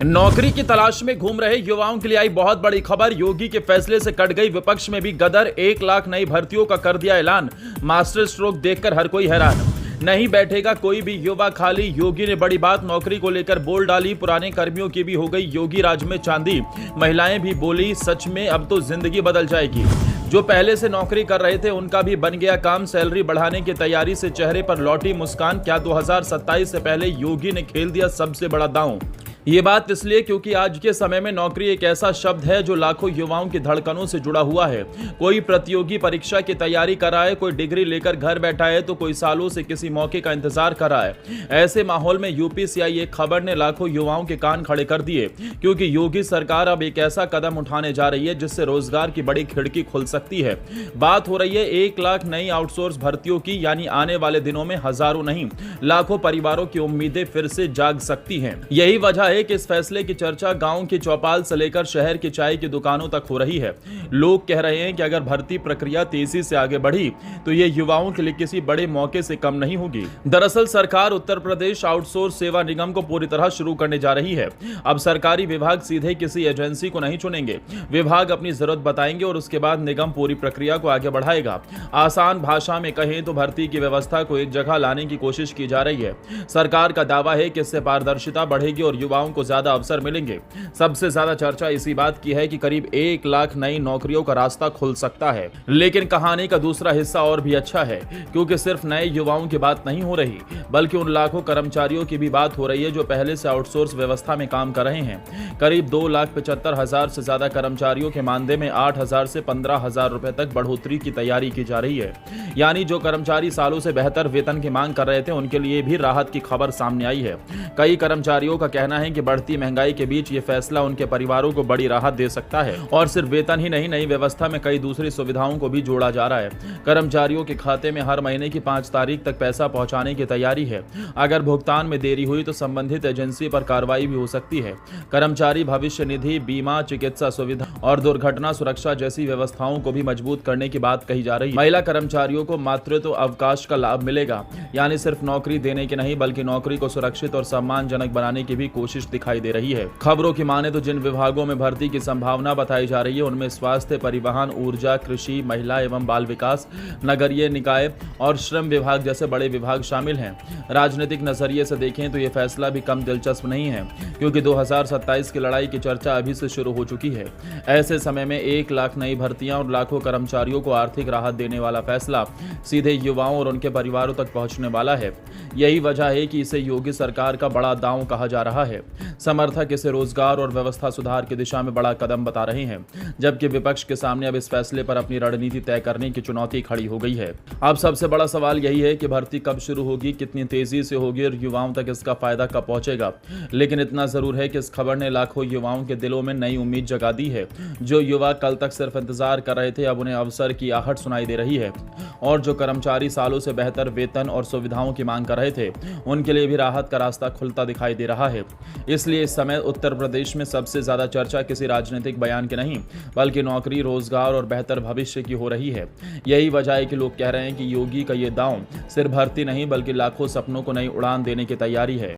नौकरी की तलाश में घूम रहे युवाओं के लिए आई बहुत बड़ी खबर। योगी के फैसले से कट गई विपक्ष में भी गदर। 1 लाख नई भर्तियों का कर दिया ऐलान। मास्टर स्ट्रोक देखकर हर कोई हैरान। नहीं बैठेगा कोई भी युवा खाली। योगी ने बड़ी बात नौकरी को लेकर बोल डाली। पुराने कर्मियों की भी हो गई योगी राज में चांदी। महिलाएं भी बोली सच में अब तो जिंदगी बदल जाएगी। जो पहले से नौकरी कर रहे थे उनका भी बन गया काम। सैलरी बढ़ाने की तैयारी से चेहरे पर लौटी मुस्कान। क्या 2027 से पहले योगी ने खेल दिया सबसे बड़ा दांव? ये बात इसलिए क्योंकि आज के समय में नौकरी एक ऐसा शब्द है जो लाखों युवाओं की धड़कनों से जुड़ा हुआ है। कोई प्रतियोगी परीक्षा की तैयारी कर रहा है, कोई डिग्री लेकर घर बैठा है, तो कोई सालों से किसी मौके का इंतजार कर रहा है। ऐसे माहौल में यूपी से आई एक खबर ने लाखों युवाओं के कान खड़े कर दिए, क्योंकि योगी सरकार अब एक ऐसा कदम उठाने जा रही है जिससे रोजगार की बड़ी खिड़की खुल सकती है। बात हो रही है 1 लाख नई आउटसोर्स भर्तियों की, यानी आने वाले दिनों में हजारों नहीं लाखों परिवारों की उम्मीदें फिर से जाग सकती हैं। यही वजह है कि इस फैसले की चर्चा गांव की चौपाल से लेकर शहर की चाय की दुकानों तक हो रही है। लोग कह रहे हैं कि अगर भर्ती प्रक्रिया तेजी से आगे बढ़ी तो ये युवाओं के लिए किसी बड़े मौके से कम नहीं होगी। दरअसल सरकार उत्तर प्रदेश आउटसोर्स सेवा निगम को पूरी तरह शुरू करने जा रही है। अब सरकारी विभाग सीधे किसी एजेंसी को नहीं चुनेंगे। विभाग अपनी जरूरत बताएंगे और उसके बाद निगम पूरी प्रक्रिया को आगे बढ़ाएगा। आसान भाषा में कहें तो भर्ती की व्यवस्था को एक जगह लाने की कोशिश की जा रही है। सरकार का दावा है कि इससे पारदर्शिता बढ़ेगी और युवाओं को ज्यादा अवसर मिलेंगे। सबसे ज्यादा चर्चा इसी बात की है कि करीब 1 लाख नई नौकरियों का रास्ता खुल सकता है। लेकिन कहानी का दूसरा हिस्सा और भी अच्छा है, क्योंकि सिर्फ नए युवाओं की बात नहीं हो रही, बल्कि उन लाखों कर्मचारियों की भी बात हो रही है जो पहले से आउटसोर्स व्यवस्था में काम कर रहे हैं। करीब 2,75,000 से ज्यादा कर्मचारियों के मानदेय में 8,000 से 15,000 रुपए तक बढ़ोतरी की तैयारी की जा रही है। यानी जो कर्मचारी सालों से बेहतर वेतन की मांग कर रहे थे उनके लिए भी राहत की खबर सामने आई है। कई कर्मचारियों का कहना है कि बढ़ती महंगाई के बीच ये फैसला उनके परिवारों को बड़ी राहत दे सकता है। और सिर्फ वेतन ही नहीं, नई व्यवस्था में कई दूसरी सुविधाओं को भी जोड़ा जा रहा है। कर्मचारियों के खाते में हर महीने की 5 तारीख तक पैसा पहुंचाने की तैयारी है। अगर भुगतान में देरी हुई तो संबंधित एजेंसी पर कार्रवाई भी हो सकती है। कर्मचारी भविष्य निधि, बीमा, चिकित्सा सुविधा और दुर्घटना सुरक्षा जैसी व्यवस्थाओं को भी मजबूत करने की बात कही जा रही है। महिला कर्मचारियों को मातृत्व अवकाश का लाभ मिलेगा, यानी सिर्फ नौकरी देने की नहीं बल्कि नौकरी को सुरक्षित और सम्मानजनक बनाने की भी कोशिश दिखाई दे रही है। खबरों की माने तो जिन विभागों में भर्ती की संभावना बताई जा रही है उनमें स्वास्थ्य, परिवहन, ऊर्जा, कृषि, महिला एवं बाल विकास, नगरीय निकाय और श्रम विभाग जैसे बड़े विभाग शामिल हैं। राजनीतिक नजरिए से देखें तो यह फैसला भी कम दिलचस्प नहीं है, क्योंकि 2027 की लड़ाई की चर्चा अभी से शुरू हो चुकी है। ऐसे समय में 1 लाख नई भर्तियां और लाखों कर्मचारियों को आर्थिक राहत देने वाला फैसला सीधे युवाओं और उनके परिवारों तक पहुंचने वाला है। यही वजह है कि इसे योगी सरकार का बड़ा दांव कहा जा रहा है। समर्थक इसे रोजगार और व्यवस्था सुधार की दिशा में बड़ा कदम बता रहे हैं, जबकि विपक्ष के सामने अब इस फैसले पर अपनी रणनीति तय करने की चुनौती खड़ी हो गई है। अब सबसे बड़ा सवाल यही है कि भर्ती कब शुरू होगी, कितनी तेजी से होगी और युवाओं तक इसका फायदा कब पहुंचेगा। लेकिन इतना जरूर है कि इस खबर ने लाखों युवाओं के दिलों में नई उम्मीद जगा दी है। जो युवा कल तक सिर्फ इंतजार कर रहे थे अब उन्हें अवसर की आहट सुनाई दे रही है, और जो कर्मचारी सालों से बेहतर वेतन और सुविधाओं की मांग कर रहे थे उनके लिए भी राहत का रास्ता खुलता दिखाई दे रहा है। इसलिए इस समय उत्तर प्रदेश में सबसे ज्यादा चर्चा किसी राजनीतिक बयान की नहीं बल्कि नौकरी, रोजगार और बेहतर भविष्य की हो रही है। यही वजह है कि लोग कह रहे हैं कि योगी का ये दांव सिर्फ भर्ती नहीं बल्कि लाखों सपनों को नई उड़ान देने की तैयारी है।